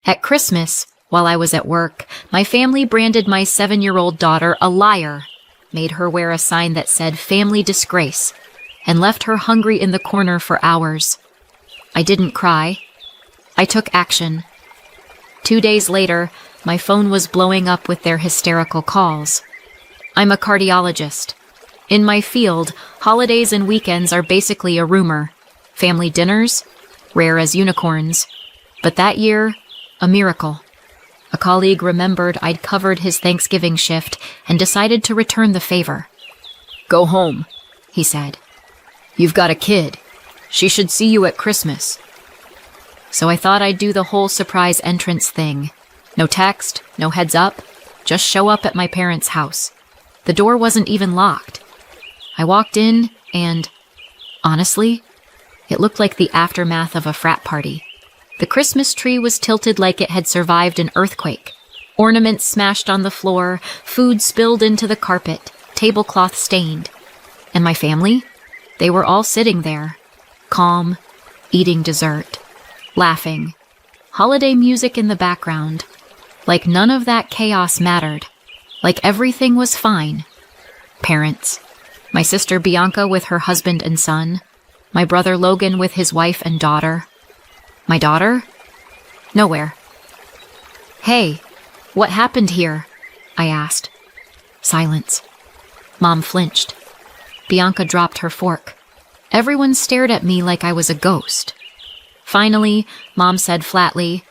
At Christmas, while I was at work, my family branded my 7-year-old daughter a liar, made her wear a sign that said family disgrace, and left her hungry in the corner for hours. I didn't cry. I took action. 2 days later, my phone was blowing up with their hysterical calls. I'm a cardiologist. In my field, holidays and weekends are basically a rumor. Family dinners, rare as unicorns. But that year, a miracle. A colleague remembered I'd covered his Thanksgiving shift and decided to return the favor. "Go home," he said. "You've got a kid. She should see you at Christmas." So I thought I'd do the whole surprise entrance thing. No text, no heads up, just show up at my parents' house. The door wasn't even locked. I walked in and, honestly, it looked like the aftermath of a frat party. The Christmas tree was tilted like it had survived an earthquake. Ornaments smashed on the floor, food spilled into the carpet, tablecloth stained. And my family? They were all sitting there, calm, eating dessert, laughing, holiday music in the background. Like none of that chaos mattered. Like everything was fine. Parents. My sister Bianca with her husband and son. My brother Logan with his wife and daughter. My daughter? Nowhere. "Hey, what happened here?" I asked. Silence. Mom flinched. Bianca dropped her fork. Everyone stared at me like I was a ghost. Finally, Mom said flatly,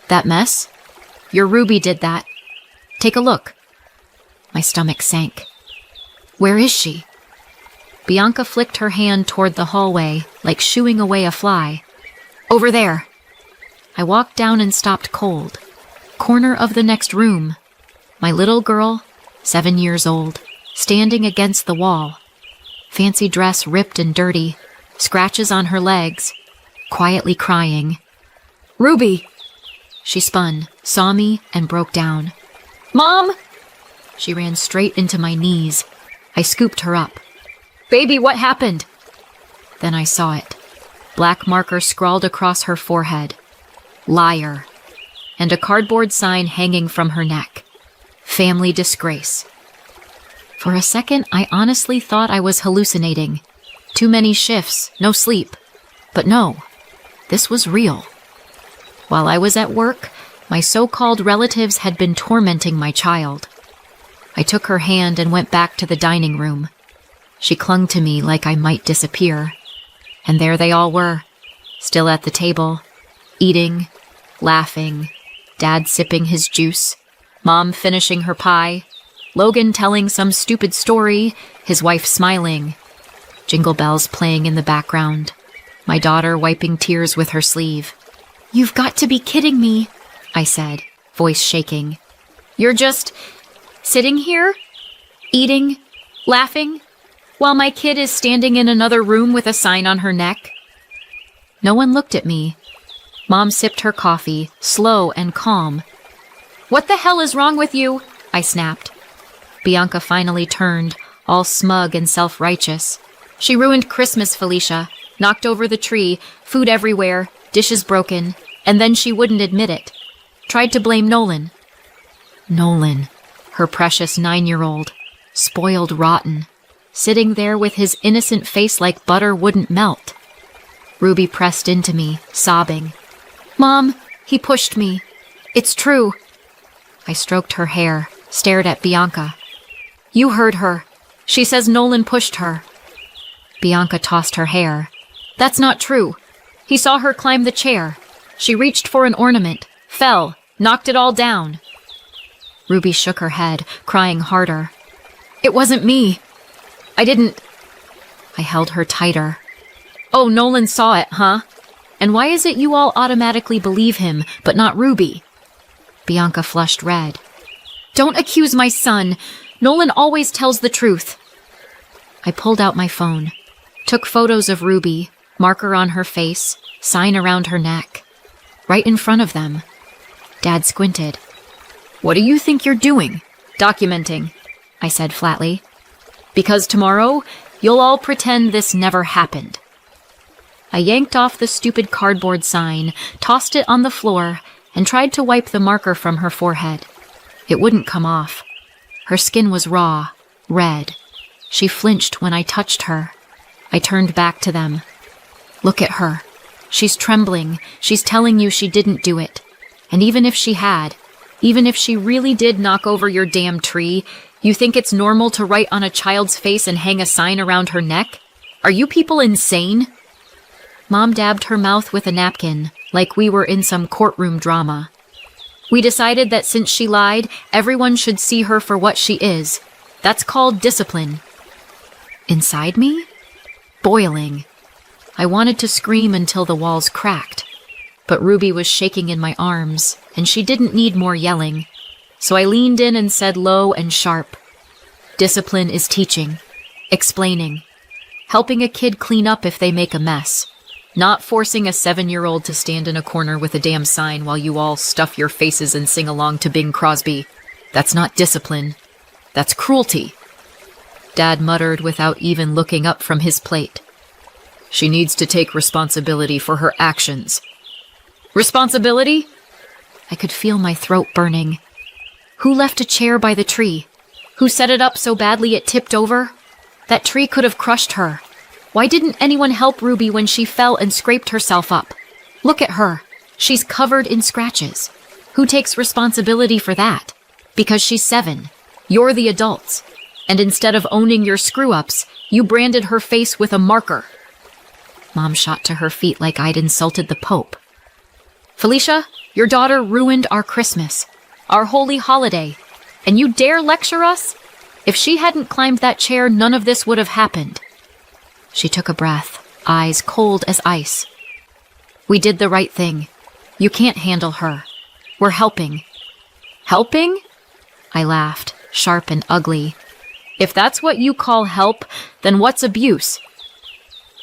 "That mess? Your Ruby did that. Take a look." My stomach sank. "Where is she?" Bianca flicked her hand toward the hallway, like shooing away a fly. "Over there." I walked down and stopped cold. Corner of the next room. My little girl, 7 years old, standing against the wall. Fancy dress ripped and dirty, scratches on her legs, quietly crying. "Ruby!" She spun, saw me, and broke down. "Mom!" She ran straight into my knees. I scooped her up. "Baby, what happened?" Then I saw it. Black marker scrawled across her forehead. Liar. And a cardboard sign hanging from her neck. Family disgrace. For a second, I honestly thought I was hallucinating. Too many shifts, no sleep. But no, this was real. While I was at work, my so-called relatives had been tormenting my child. I took her hand and went back to the dining room. She clung to me like I might disappear. And there they all were, still at the table, eating, laughing, Dad sipping his juice, Mom finishing her pie, Logan telling some stupid story, his wife smiling, jingle bells playing in the background, my daughter wiping tears with her sleeve. "You've got to be kidding me," I said, voice shaking. "You're just sitting here, eating, laughing, while my kid is standing in another room with a sign on her neck?" No one looked at me. Mom sipped her coffee, slow and calm. "What the hell is wrong with you?" I snapped. Bianca finally turned, all smug and self-righteous. "She ruined Christmas, Felicia. Knocked over the tree, food everywhere, dishes broken, and then she wouldn't admit it. Tried to blame Nolan." Nolan, her precious 9-year-old, spoiled rotten, sitting there with his innocent face like butter wouldn't melt. Ruby pressed into me, sobbing. "Mom, he pushed me. It's true." I stroked her hair, stared at Bianca. "You heard her. She says Nolan pushed her." Bianca tossed her hair. "That's not true. He saw her climb the chair. She reached for an ornament, fell, knocked it all down." Ruby shook her head, crying harder. "It wasn't me. I didn't." I held her tighter. "Oh, Nolan saw it, huh? And why is it you all automatically believe him, but not Ruby?" Bianca flushed red. "Don't accuse my son. Nolan always tells the truth." I pulled out my phone, took photos of Ruby, marker on her face, sign around her neck. Right in front of them. Dad squinted. "What do you think you're doing?" "Documenting," I said flatly. "Because tomorrow, you'll all pretend this never happened." I yanked off the stupid cardboard sign, tossed it on the floor, and tried to wipe the marker from her forehead. It wouldn't come off. Her skin was raw, red. She flinched when I touched her. I turned back to them. Look at her. She's trembling. She's telling you she didn't do it. And even if she had, even if she really did knock over your damn tree, you think it's normal to write on a child's face and hang a sign around her neck? Are you people insane? Mom dabbed her mouth with a napkin, like we were in some courtroom drama. We decided that since she lied, everyone should see her for what she is. That's called discipline. Inside me? Boiling. I wanted to scream until the walls cracked. But Ruby was shaking in my arms, and she didn't need more yelling. So I leaned in and said low and sharp, "Discipline is teaching, explaining, helping a kid clean up if they make a mess. Not forcing a 7-year-old to stand in a corner with a damn sign while you all stuff your faces and sing along to Bing Crosby. That's not discipline. That's cruelty." Dad muttered without even looking up from his plate. "She needs to take responsibility for her actions." Responsibility? I could feel my throat burning. Who left a chair by the tree? Who set it up so badly it tipped over? That tree could have crushed her. Why didn't anyone help Ruby when she fell and scraped herself up? Look at her. She's covered in scratches. Who takes responsibility for that? Because she's 7. You're the adults. And instead of owning your screw-ups, you branded her face with a marker. Mom shot to her feet like I'd insulted the Pope. "Felicia, your daughter ruined our Christmas, our holy holiday, and you dare lecture us? If she hadn't climbed that chair, none of this would have happened." She took a breath, eyes cold as ice. "We did the right thing. You can't handle her. We're helping." "Helping?" I laughed, sharp and ugly. "If that's what you call help, then what's abuse?"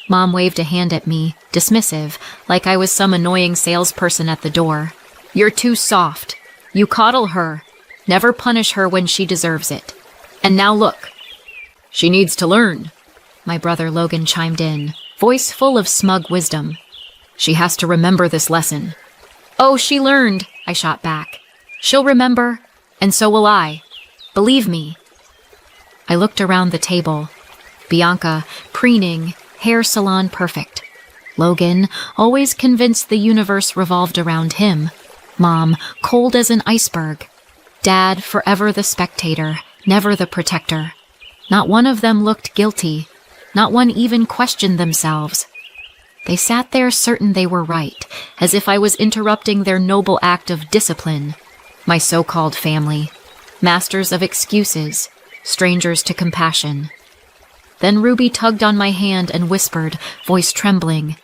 Mom waved a hand at me, dismissive, like I was some annoying salesperson at the door. "You're too soft. You coddle her. Never punish her when she deserves it. And now look." "She needs to learn," my brother Logan chimed in, voice full of smug wisdom. "She has to remember this lesson." "Oh, she learned," I shot back. "She'll remember, and so will I. Believe me." I looked around the table. Bianca, preening, hair salon perfect. Logan, always convinced the universe revolved around him. Mom, cold as an iceberg. Dad, forever the spectator, never the protector. Not one of them looked guilty. Not one even questioned themselves. They sat there certain they were right, as if I was interrupting their noble act of discipline. My so-called family. Masters of excuses, strangers to compassion. Then Ruby tugged on my hand and whispered, voice trembling,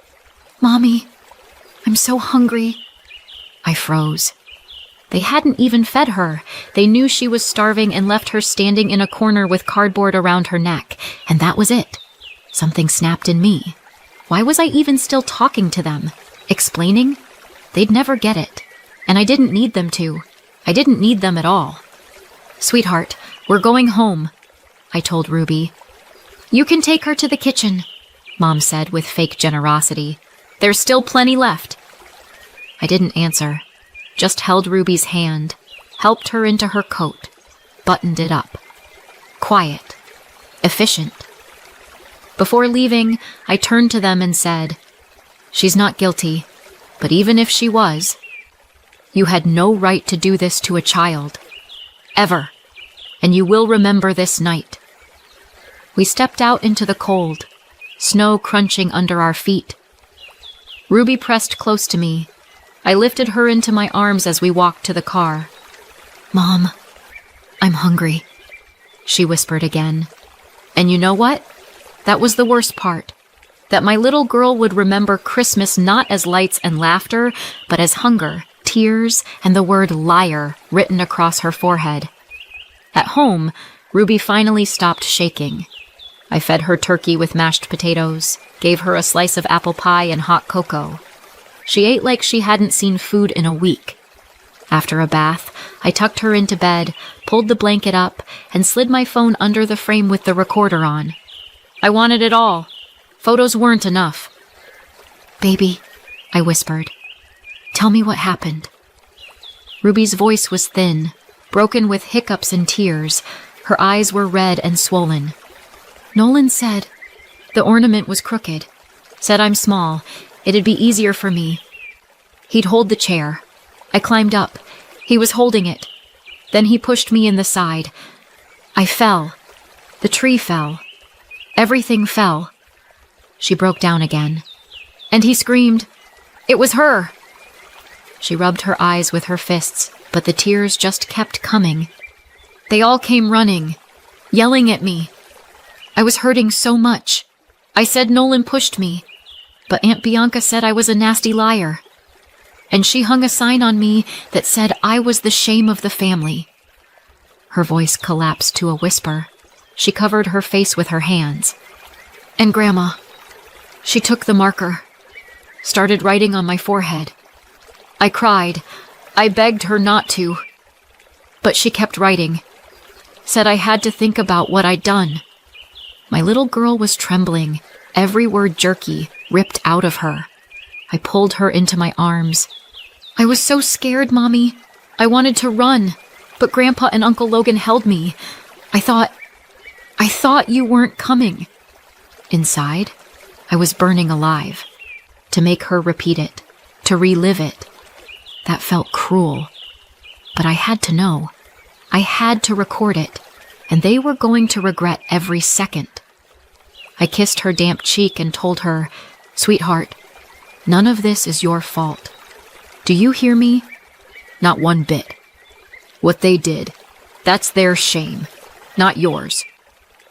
"Mommy, I'm so hungry." I froze. They hadn't even fed her. They knew she was starving and left her standing in a corner with cardboard around her neck, and that was it. Something snapped in me. Why was I even still talking to them? Explaining? They'd never get it. And I didn't need them to. I didn't need them at all. "Sweetheart, we're going home," I told Ruby. "You can take her to the kitchen," Mom said with fake generosity. "There's still plenty left." I didn't answer, just held Ruby's hand, helped her into her coat, buttoned it up. Quiet. Efficient. Before leaving, I turned to them and said, "She's not guilty, but even if she was, you had no right to do this to a child. Ever. And you will remember this night." We stepped out into the cold, snow crunching under our feet. Ruby pressed close to me. I lifted her into my arms as we walked to the car. "Mom, I'm hungry," she whispered again. And you know what? That was the worst part. That my little girl would remember Christmas not as lights and laughter, but as hunger, tears, and the word liar written across her forehead. At home, Ruby finally stopped shaking. I fed her turkey with mashed potatoes, gave her a slice of apple pie and hot cocoa. She ate like she hadn't seen food in a week. After a bath, I tucked her into bed, pulled the blanket up, and slid my phone under the frame with the recorder on. I wanted it all. Photos weren't enough. "Baby," I whispered, "tell me what happened." Ruby's voice was thin, broken with hiccups and tears. Her eyes were red and swollen. Nolan said the ornament was crooked. Said I'm small. It'd be easier for me. He'd hold the chair. I climbed up. He was holding it. Then he pushed me in the side. I fell. The tree fell. Everything fell. She broke down again. And he screamed, "It was her!" She rubbed her eyes with her fists, but the tears just kept coming. They all came running, yelling at me. I was hurting so much. I said Nolan pushed me, but Aunt Bianca said I was a nasty liar. And she hung a sign on me that said I was the shame of the family. Her voice collapsed to a whisper. She covered her face with her hands. And Grandma, she took the marker, started writing on my forehead. I cried. I begged her not to. But she kept writing. Said I had to think about what I'd done. My little girl was trembling, every word jerky, ripped out of her. I pulled her into my arms. I was so scared, Mommy. I wanted to run, but Grandpa and Uncle Logan held me. I thought you weren't coming. Inside, I was burning alive. To make her repeat it, to relive it. That felt cruel. But I had to know. I had to record it, and they were going to regret every second. I kissed her damp cheek and told her, "Sweetheart, none of this is your fault. Do you hear me? Not one bit. What they did, that's their shame, not yours.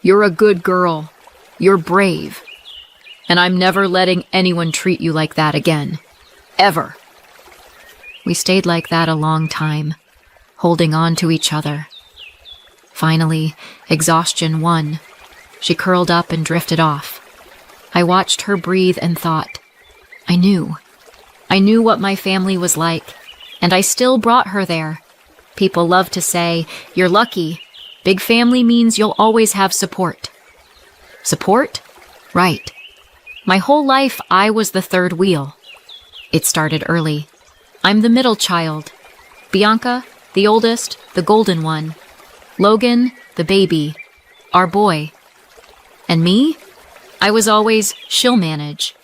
You're a good girl. You're brave. And I'm never letting anyone treat you like that again. Ever." We stayed like that a long time, holding on to each other. Finally, exhaustion won. She curled up and drifted off. I watched her breathe and thought, I knew what my family was like, and I still brought her there. People love to say, "You're lucky. Big family means you'll always have support." Support? Right. My whole life, I was the third wheel. It started early. I'm the middle child. Bianca, the oldest, the golden one. Logan, the baby. Our boy. And me? I was always, she'll manage.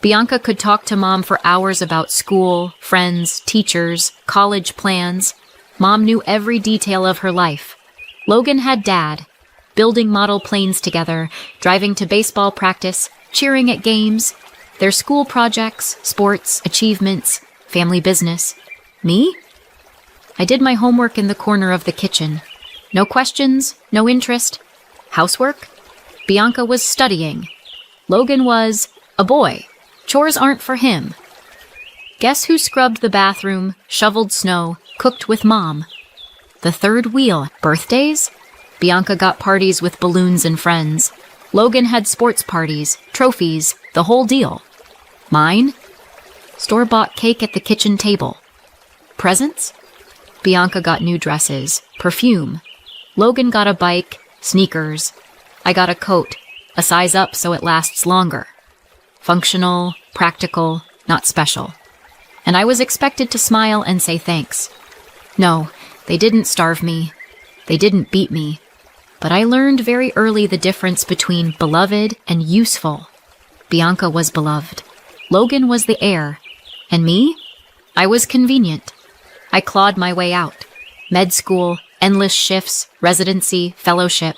Bianca could talk to Mom for hours about school, friends, teachers, college plans. Mom knew every detail of her life. Logan had Dad, building model planes together, driving to baseball practice, cheering at games, their school projects, sports, achievements, family business. Me? I did my homework in the corner of the kitchen. No questions, no interest. Housework? Bianca was studying. Logan was a boy. Chores aren't for him. Guess who scrubbed the bathroom, shoveled snow, cooked with Mom? The third wheel. Birthdays? Bianca got parties with balloons and friends. Logan had sports parties, trophies, the whole deal. Mine? Store-bought cake at the kitchen table. Presents? Bianca got new dresses, perfume. Logan got a bike, sneakers. I got a coat, a size up so it lasts longer. Functional, practical, not special. And I was expected to smile and say thanks. No, they didn't starve me. They didn't beat me. But I learned very early the difference between beloved and useful. Bianca was beloved. Logan was the heir. And me? I was convenient. I clawed my way out. Med school, endless shifts, residency, fellowship.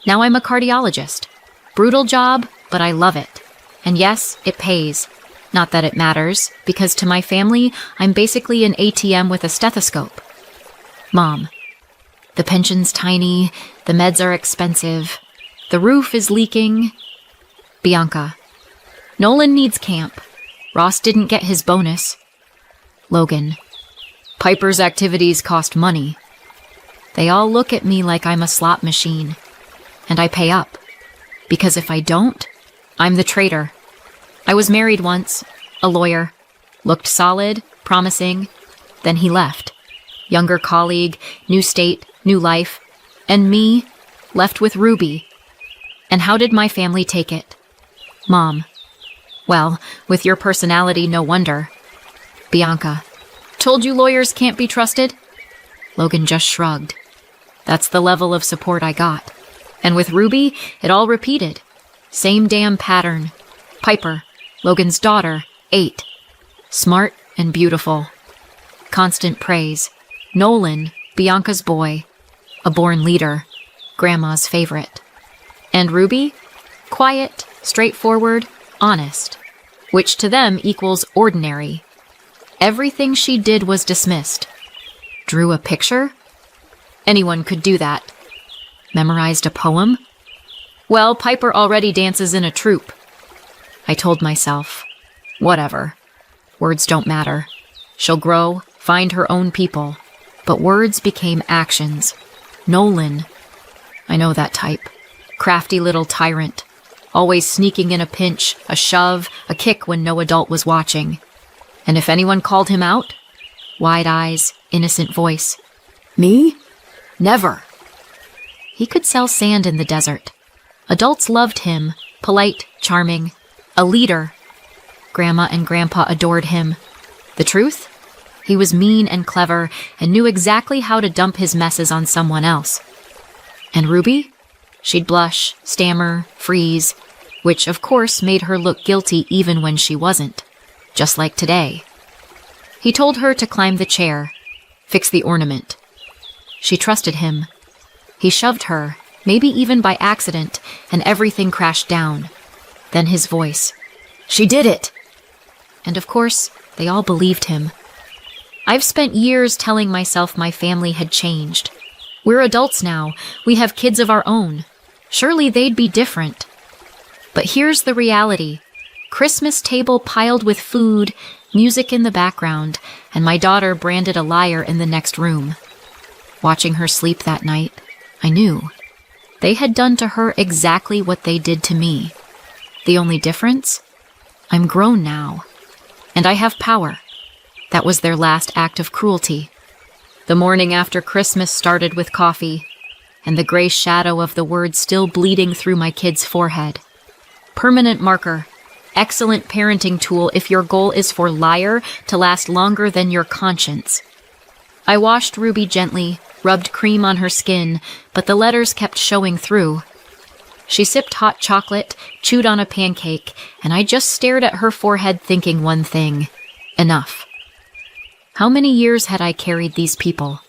Now I'm a cardiologist. Brutal job, but I love it. And yes, it pays. Not that it matters, because to my family, I'm basically an ATM with a stethoscope. Mom. The pension's tiny, the meds are expensive, the roof is leaking. Bianca. Nolan needs camp. Ross didn't get his bonus. Logan. Piper's activities cost money. They all look at me like I'm a slot machine. And I pay up. Because if I don't, I'm the traitor. I was married once, a lawyer. Looked solid, promising. Then he left. Younger colleague, new state, new life. And me, left with Ruby. And how did my family take it? Mom. Well, with your personality, no wonder. Bianca. Told you lawyers can't be trusted? Logan just shrugged. That's the level of support I got. And with Ruby, it all repeated. Same damn pattern. Piper, Logan's daughter, 8. Smart and beautiful. Constant praise. Nolan, Bianca's boy. A born leader. Grandma's favorite. And Ruby? Quiet, straightforward, honest. Which to them equals ordinary. Everything she did was dismissed. Drew a picture? Anyone could do that. Memorized a poem? Well, Piper already dances in a troupe. I told myself, whatever. Words don't matter. She'll grow, find her own people. But words became actions. Nolan. I know that type. Crafty little tyrant. Always sneaking in a pinch, a shove, a kick when no adult was watching. And if anyone called him out, wide eyes, innocent voice. Me? Never. He could sell sand in the desert. Adults loved him, polite, charming, a leader. Grandma and Grandpa adored him. The truth? He was mean and clever and knew exactly how to dump his messes on someone else. And Ruby? She'd blush, stammer, freeze, which of course made her look guilty even when she wasn't. Just like today. He told her to climb the chair, fix the ornament. She trusted him. He shoved her, maybe even by accident, and everything crashed down. Then his voice. She did it! And of course, they all believed him. I've spent years telling myself my family had changed. We're adults now. We have kids of our own. Surely they'd be different. But here's the reality. Christmas table piled with food, music in the background, and my daughter branded a liar in the next room. Watching her sleep that night, I knew. They had done to her exactly what they did to me. The only difference? I'm grown now. And I have power. That was their last act of cruelty. The morning after Christmas started with coffee, and the gray shadow of the word still bleeding through my kid's forehead. Permanent marker. Excellent parenting tool if your goal is for liar to last longer than your conscience. I washed Ruby gently, rubbed cream on her skin, but the letters kept showing through. She sipped hot chocolate, chewed on a pancake, and I just stared at her forehead thinking one thing. Enough. How many years had I carried these people?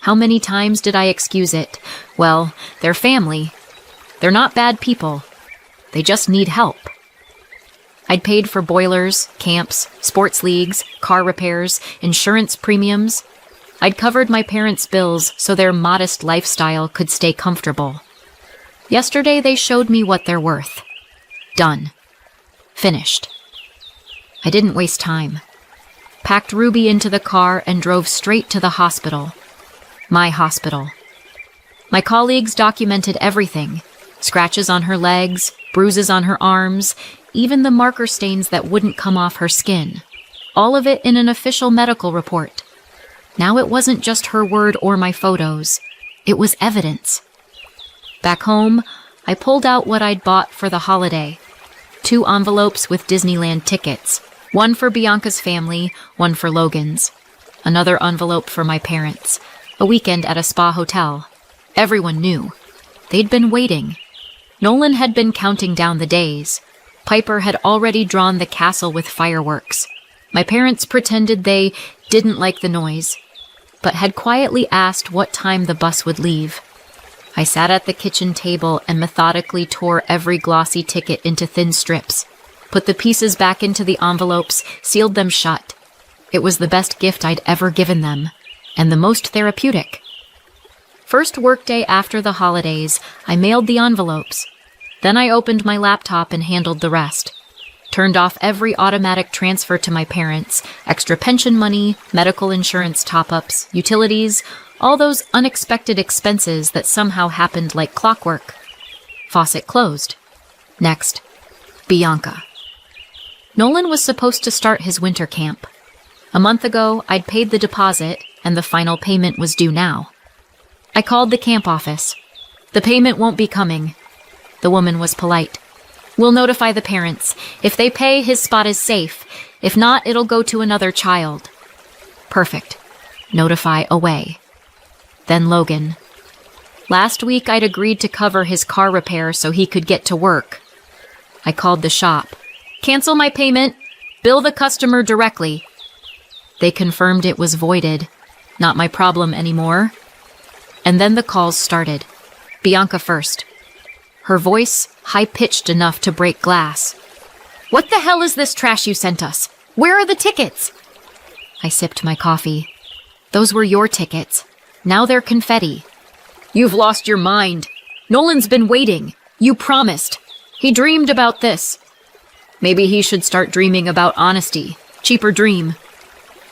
How many times did I excuse it? Well, they're family. They're not bad people. They just need help. I'd paid for boilers, camps, sports leagues, car repairs, insurance premiums. I'd covered my parents' bills so their modest lifestyle could stay comfortable. Yesterday they showed me what they're worth. Done. Finished. I didn't waste time. Packed Ruby into the car and drove straight to the hospital. My hospital. My colleagues documented everything. Scratches on her legs, bruises on her arms, even the marker stains that wouldn't come off her skin. All of it in an official medical report. Now it wasn't just her word or my photos. It was evidence. Back home, I pulled out what I'd bought for the holiday. 2 envelopes with Disneyland tickets. One for Bianca's family, one for Logan's. Another envelope for my parents. A weekend at a spa hotel. Everyone knew. They'd been waiting. Nolan had been counting down the days. Piper had already drawn the castle with fireworks. My parents pretended they didn't like the noise, but had quietly asked what time the bus would leave. I sat at the kitchen table and methodically tore every glossy ticket into thin strips, put the pieces back into the envelopes, sealed them shut. It was the best gift I'd ever given them, and the most therapeutic. First workday after the holidays, I mailed the envelopes. Then I opened my laptop and handled the rest. Turned off every automatic transfer to my parents, extra pension money, medical insurance top-ups, utilities, all those unexpected expenses that somehow happened like clockwork. Faucet closed. Next, Bianca. Nolan was supposed to start his winter camp. A month ago, I'd paid the deposit, and the final payment was due now. I called the camp office. The payment won't be coming. The woman was polite. We'll notify the parents. If they pay, his spot is safe. If not, it'll go to another child. Perfect. Notify away. Then Logan. Last week I'd agreed to cover his car repair so he could get to work. I called the shop. Cancel my payment. Bill the customer directly. They confirmed it was voided. Not my problem anymore. And then the calls started. Bianca first. Her voice high-pitched enough to break glass. What the hell is this trash you sent us? Where are the tickets? I sipped my coffee. Those were your tickets. Now they're confetti. You've lost your mind. Nolan's been waiting. You promised. He dreamed about this. Maybe he should start dreaming about honesty. Cheaper dream.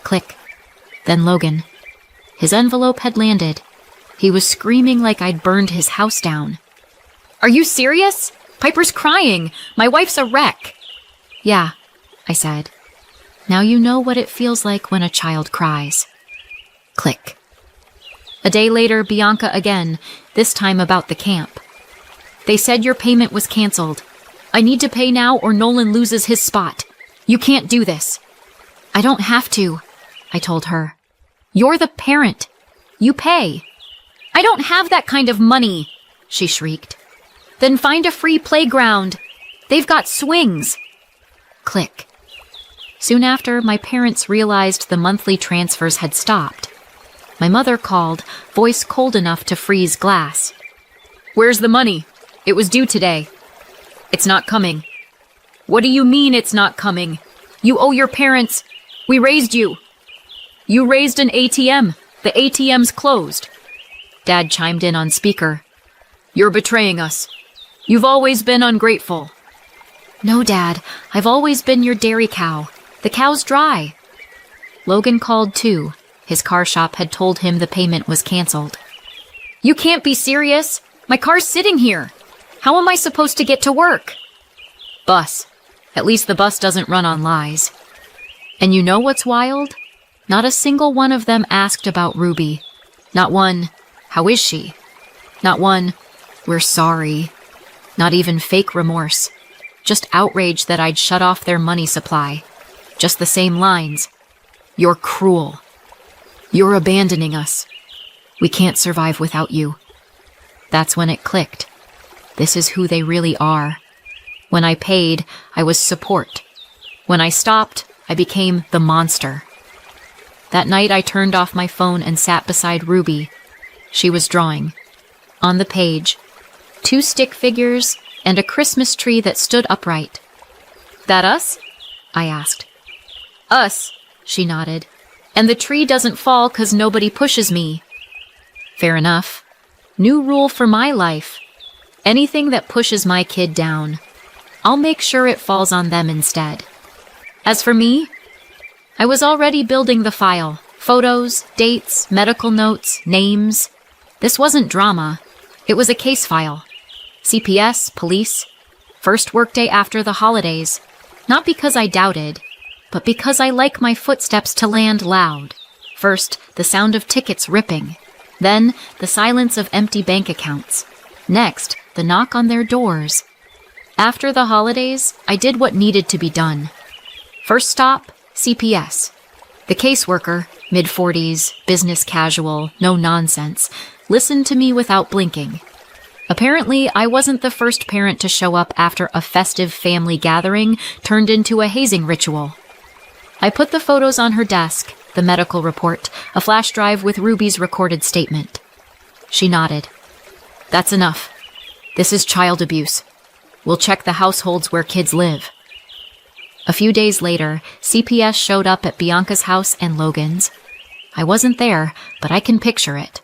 Click. Then Logan. His envelope had landed. He was screaming like I'd burned his house down. Are you serious? Piper's crying. My wife's a wreck. Yeah, I said. Now you know what it feels like when a child cries. Click. A day later, Bianca again, this time about the camp. They said your payment was canceled. I need to pay now or Nolan loses his spot. You can't do this. I don't have to, I told her. You're the parent. You pay. I don't have that kind of money, she shrieked. Then find a free playground. They've got swings. Click. Soon after, my parents realized the monthly transfers had stopped. My mother called, voice cold enough to freeze glass. Where's the money? It was due today. It's not coming. What do you mean it's not coming? You owe your parents. We raised you. You raised an ATM. The ATM's closed. Dad chimed in on speaker. You're betraying us. You've always been ungrateful. No, Dad. I've always been your dairy cow. The cow's dry. Logan called too. His car shop had told him the payment was canceled. You can't be serious. My car's sitting here. How am I supposed to get to work? Bus. At least the bus doesn't run on lies. And you know what's wild? Not a single one of them asked about Ruby. Not one, how is she? Not one, we're sorry. Not even fake remorse. Just outrage that I'd shut off their money supply. Just the same lines. You're cruel. You're abandoning us. We can't survive without you. That's when it clicked. This is who they really are. When I paid, I was support. When I stopped, I became the monster. That night I turned off my phone and sat beside Ruby. She was drawing. On the page, 2 stick figures and a Christmas tree that stood upright. That us? I asked. Us, she nodded. And the tree doesn't fall 'cause nobody pushes me. Fair enough. New rule for my life. Anything that pushes my kid down, I'll make sure it falls on them instead. As for me, I was already building the file. Photos, dates, medical notes, names. This wasn't drama. It was a case file. CPS, police. First workday after the holidays. Not because I doubted, but because I like my footsteps to land loud. First, the sound of tickets ripping. Then, the silence of empty bank accounts. Next, the knock on their doors. After the holidays, I did what needed to be done. First stop, CPS. The caseworker, mid-40s, business casual, no nonsense, listened to me without blinking. Apparently, I wasn't the first parent to show up after a festive family gathering turned into a hazing ritual. I put the photos on her desk, the medical report, a flash drive with Ruby's recorded statement. She nodded. That's enough. This is child abuse. We'll check the households where kids live. A few days later, CPS showed up at Bianca's house and Logan's. I wasn't there, but I can picture it.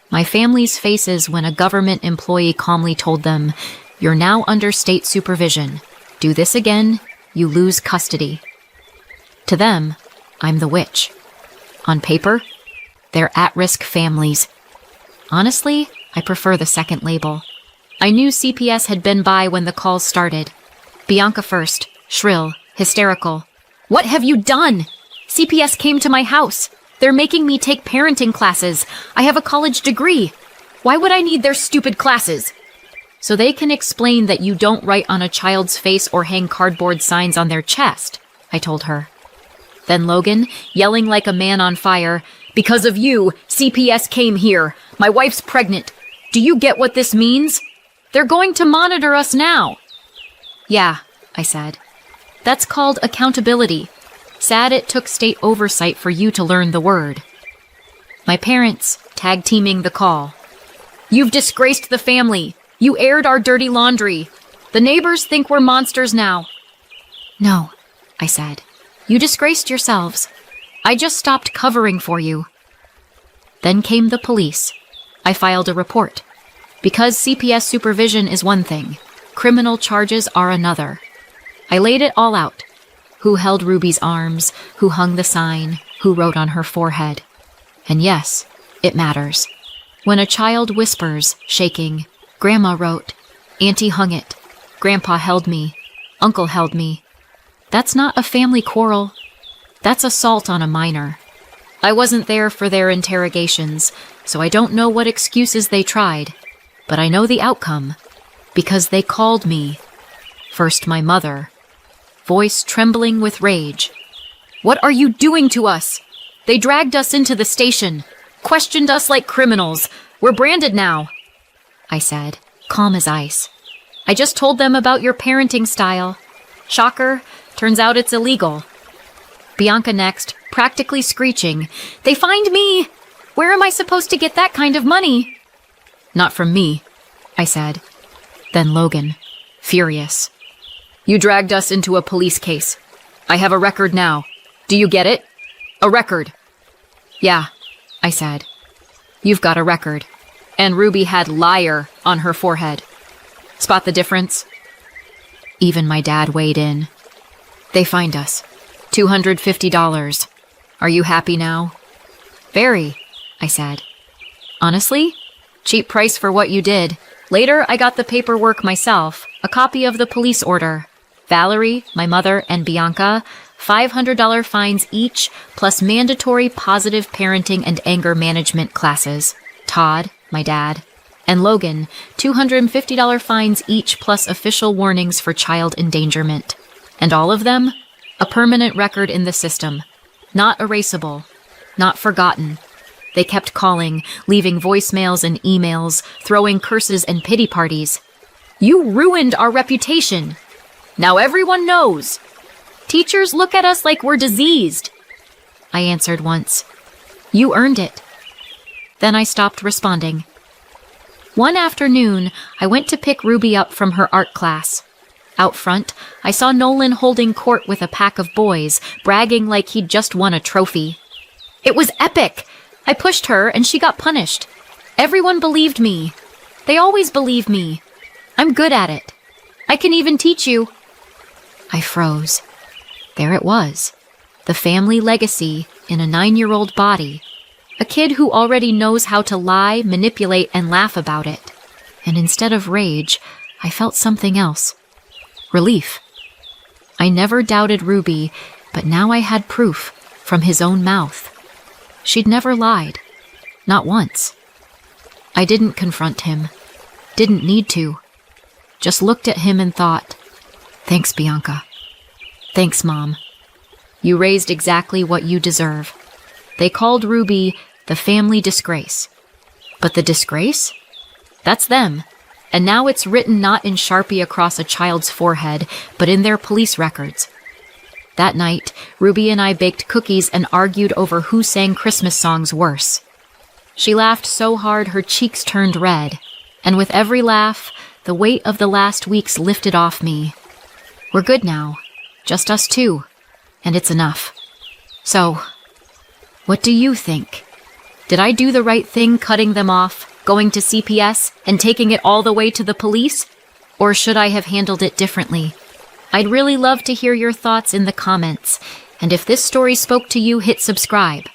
My family's faces when a government employee calmly told them, "You're now under state supervision. Do this again, you lose custody." To them, I'm the witch. On paper, they're at-risk families. Honestly, I prefer the second label. I knew CPS had been by when the calls started. Bianca first, shrill, hysterical. What have you done? CPS came to my house. They're making me take parenting classes. I have a college degree. Why would I need their stupid classes? So they can explain that you don't write on a child's face or hang cardboard signs on their chest, I told her. Then Logan, yelling like a man on fire, "Because of you, CPS came here. My wife's pregnant. Do you get what this means? They're going to monitor us now." "Yeah," I said. "That's called accountability. Sad it took state oversight for you to learn the word." My parents, tag-teaming the call. "You've disgraced the family. You aired our dirty laundry. The neighbors think we're monsters now." "No," I said. "You disgraced yourselves. I just stopped covering for you." Then came the police. I filed a report. Because CPS supervision is one thing, criminal charges are another. I laid it all out. Who held Ruby's arms, who hung the sign, who wrote on her forehead. And yes, it matters. When a child whispers, shaking, "Grandma wrote, Auntie hung it, Grandpa held me, Uncle held me," that's not a family quarrel. That's assault on a minor. I wasn't there for their interrogations, so I don't know what excuses they tried, but I know the outcome, because they called me. First my mother, voice trembling with rage. "What are you doing to us? They dragged us into the station, questioned us like criminals. We're branded now," I said, calm as ice. "I just told them about your parenting style. Shocker, turns out it's illegal." Bianca next, practically screeching, "They fined me! Where am I supposed to get that kind of money?" "Not from me," I said. Then Logan, furious. "You dragged us into a police case. I have a record now. Do you get it? A record." "Yeah," I said. "You've got a record." And Ruby had "liar" on her forehead. Spot the difference? Even my dad weighed in. "They fined us. $250. Are you happy now?" "Very," I said. "Honestly? Cheap price for what you did." Later, I got the paperwork myself, a copy of the police order. Valerie, my mother, and Bianca, $500 fines each, plus mandatory positive parenting and anger management classes. Todd, my dad, and Logan, $250 fines each, plus official warnings for child endangerment. And all of them, a permanent record in the system. Not erasable, not forgotten. They kept calling, leaving voicemails and emails, throwing curses and pity parties. "You ruined our reputation. Now everyone knows. Teachers look at us like we're diseased." I answered once. "You earned it." Then I stopped responding. One afternoon, I went to pick Ruby up from her art class. Out front, I saw Nolan holding court with a pack of boys, bragging like he'd just won a trophy. It was epic! I pushed her and she got punished. Everyone believed me. They always believe me. I'm good at it. I can even teach you. I froze. There it was. The family legacy in a 9-year-old body. A kid who already knows how to lie, manipulate, and laugh about it. And instead of rage, I felt something else. Relief. I never doubted Ruby, but now I had proof from his own mouth. She'd never lied. Not once. I didn't confront him. Didn't need to. Just looked at him and thought, "Thanks, Bianca. Thanks, Mom. You raised exactly what you deserve." They called Ruby the family disgrace. But the disgrace? That's them. And now it's written not in Sharpie across a child's forehead, but in their police records. That night, Ruby and I baked cookies and argued over who sang Christmas songs worse. She laughed so hard her cheeks turned red, and with every laugh, the weight of the last weeks lifted off me. We're good now, just us two, and it's enough. So, what do you think? Did I do the right thing cutting them off, going to CPS, and taking it all the way to the police? Or should I have handled it differently? I'd really love to hear your thoughts in the comments, and if this story spoke to you, hit subscribe.